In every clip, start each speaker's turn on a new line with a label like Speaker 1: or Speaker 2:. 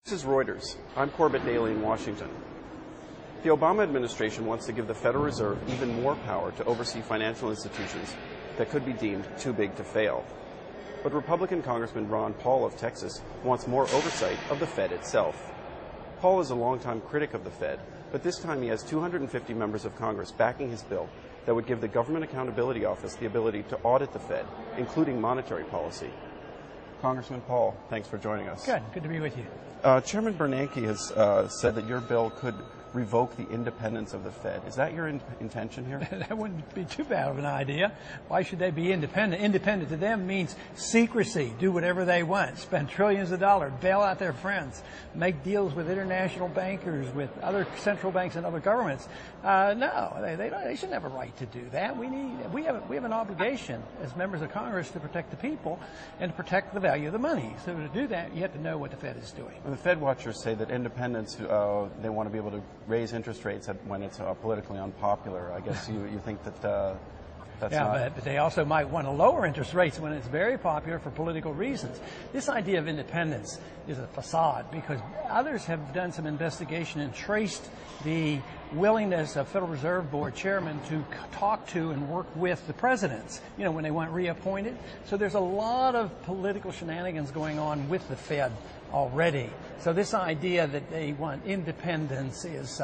Speaker 1: This is Reuters. I'm Corbett Daly in Washington. The Obama administration wants to give the Federal Reserve even more power to oversee financial institutions that could be deemed too big to fail. But Republican Congressman Ron Paul of Texas wants more oversight of the Fed itself. Paul is a longtime critic of the Fed, but this time he has 250 members of Congress backing his bill that would give the Government Accountability Office the ability to audit the Fed, including monetary policy. Congressman Paul, thanks for joining us.
Speaker 2: Good to be with you.
Speaker 1: Chairman Bernanke has said that your bill could revoke the independence of the Fed. Is that your intention here?
Speaker 2: That wouldn't be too bad of an idea. Why should they be independent? Independent to them means secrecy, do whatever they want, spend trillions of dollars, bail out their friends, make deals with international bankers, with other central banks and other governments. No, they shouldn't have a right to do that. We have an obligation as members of Congress to protect the people and to protect the value of the money. So to do that, you have to know what the Fed is doing.
Speaker 1: The Fed watchers say that independence, they want to be able to raise interest rates when it's politically unpopular. I guess you think that that's not...
Speaker 2: but they also might want to lower interest rates when it's very popular for political reasons. This idea of independence is a facade because others have done some investigation and traced the willingness of Federal Reserve Board chairmen to talk to and work with the presidents, when they want reappointed. So there's a lot of political shenanigans going on with the Fed already. So this idea that they want independence is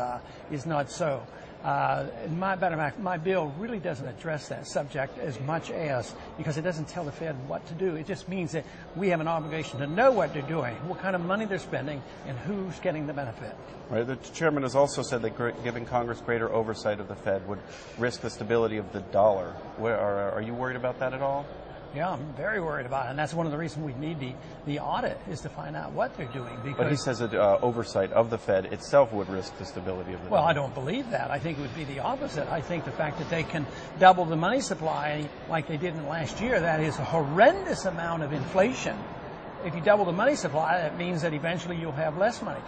Speaker 2: not so. My bill really doesn't address that subject as much as, because it doesn't tell the Fed what to do. It just means that we have an obligation to know what they're doing, what kind of money they're spending, and who's getting the benefit.
Speaker 1: Right. The chairman has also said that giving Congress greater oversight of the Fed would risk the stability of the dollar. Are you worried about that at all?
Speaker 2: Yeah, I'm very worried about it, and that's one of the reasons we need the audit, is to find out what they're doing.
Speaker 1: But he says that oversight of the Fed itself would risk the stability of the dollar.
Speaker 2: Well, I don't believe that. I think it would be the opposite. I think the fact that they can double the money supply like they did in last year, that is a horrendous amount of inflation. If you double the money supply, that means that eventually you'll have less money.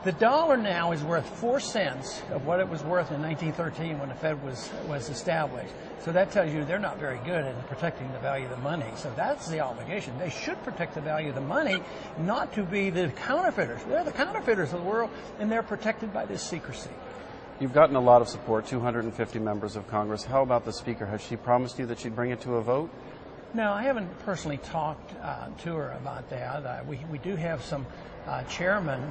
Speaker 2: The dollar now is worth 4 cents of what it was worth in 1913 when the Fed was established. So that tells you they're not very good at protecting the value of the money. So that's the obligation. They should protect the value of the money, not to be the counterfeiters. They're the counterfeiters of the world, and they're protected by this secrecy.
Speaker 1: You've gotten a lot of support, 250 members of Congress. How about the Speaker? Has she promised you that she'd bring it to a vote?
Speaker 2: No, I haven't personally talked to her about that. We do have some chairmen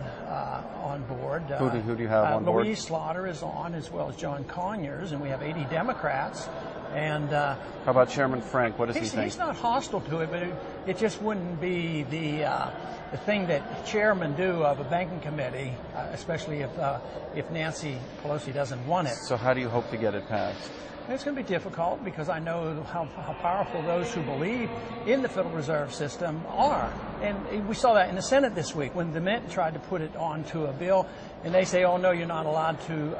Speaker 2: on board.
Speaker 1: Who do you have on board?
Speaker 2: Louise Slaughter is on, as well as John Conyers, and we have 80 Democrats. And
Speaker 1: how about Chairman Frank? What does he think?
Speaker 2: He's not hostile to it, but it just wouldn't be the thing that chairmen do of a banking committee, especially if Nancy Pelosi doesn't want it.
Speaker 1: So how do you hope to get it passed?
Speaker 2: It's going to be difficult because I know how powerful those who believe in the Federal Reserve System are. And we saw that in the Senate this week when the Mint tried to put it onto a bill, and they say, oh, no, you're not allowed to,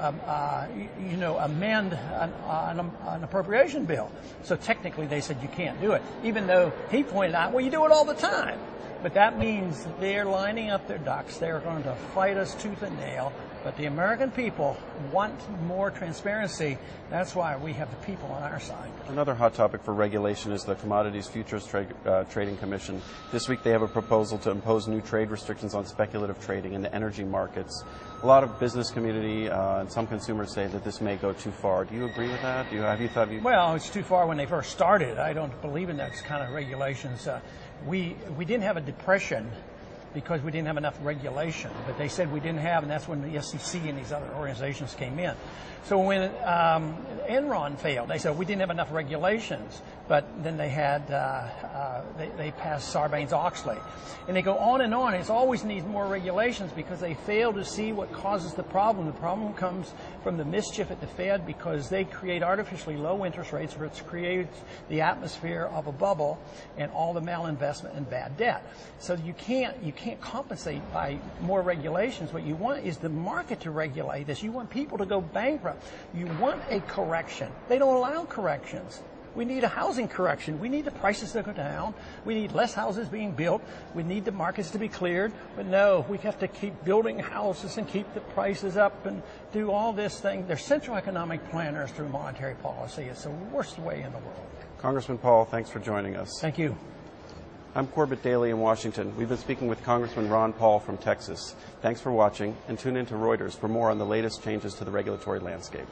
Speaker 2: amend an appropriation bill. So technically they said you can't do it, even though he pointed out, well, you do it all the time. But that means they're lining up their ducks. They're going to fight us tooth and nail. But the American people want more transparency. That's why we have the people on our side.
Speaker 1: Another hot topic for regulation is the Commodities Futures Trading Commission. This week they have a proposal to impose new trade restrictions on speculative trading in the energy markets. A lot of business community and some consumers say that this may go too far. Do you agree with that?
Speaker 2: Well, it's too far when they first started. I don't believe in that kind of regulations. We didn't have a depression because we didn't have enough regulation. But they said we didn't have, and that's when the SEC and these other organizations came in. So when Enron failed, they said we didn't have enough regulations. But then they had they passed Sarbanes-Oxley, and they go on and on. It always needs more regulations because they fail to see what causes the problem. The problem comes from the mischief at the Fed because they create artificially low interest rates, which creates the atmosphere of a bubble and all the malinvestment and bad debt. So you can't compensate by more regulations. What you want is the market to regulate this. You want people to go bankrupt. You want a correction. They don't allow corrections. We need a housing correction. We need the prices to go down. We need less houses being built. We need the markets to be cleared. But no, we have to keep building houses and keep the prices up and do all this thing. They're central economic planners through monetary policy. It's the worst way in the world.
Speaker 1: Congressman Paul, thanks for joining us.
Speaker 2: Thank you.
Speaker 1: I'm Corbett Daly in Washington. We've been speaking with Congressman Ron Paul from Texas. Thanks for watching, and tune in to Reuters for more on the latest changes to the regulatory landscape.